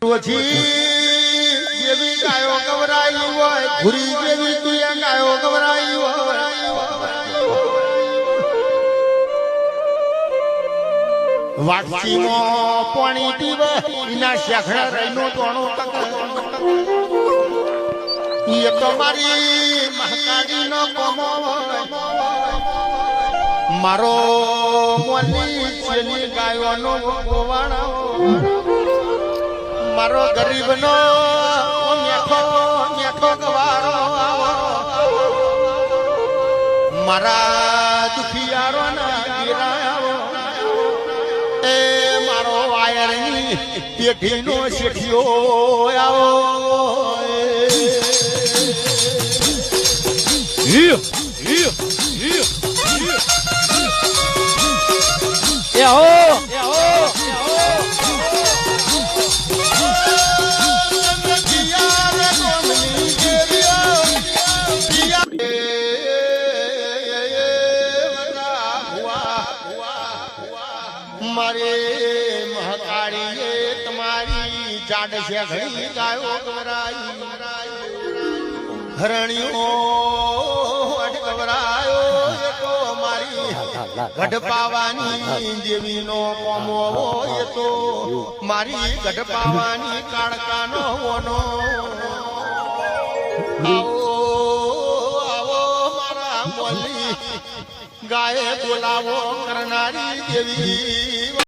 જેવી ગાયો ગવરાઈ હોય ભૂરી જેવી તું ગાયો ગવરાઈ હોય વાટકીમાં પાણી પીવે એના શેખડા રહીનો તોણો એ તો મારી મહાકાળીનો કોમો મારો મોલી છેલી ગાયોનો ગોવાળો મારો ગરીબનો મેઠો મેઠો ગવારો મારા દુખિયારો ના ગીરાયો એ મારો વાયરની પેઢીનો શેઠિયો આવો મારે મહાકાળીએ તમારી જાડ છે ઘણી ગાયો ગવરાઈ હરણીઓ ગવરાયો એ તો મારી ગઢ પાવાની દેવીનો કોમો એ તો મારી ગઢ પાવાની કાળકાનો ઓનો આવો આવો મારા મોલી ગાય બોલાવો કરનારી દેવી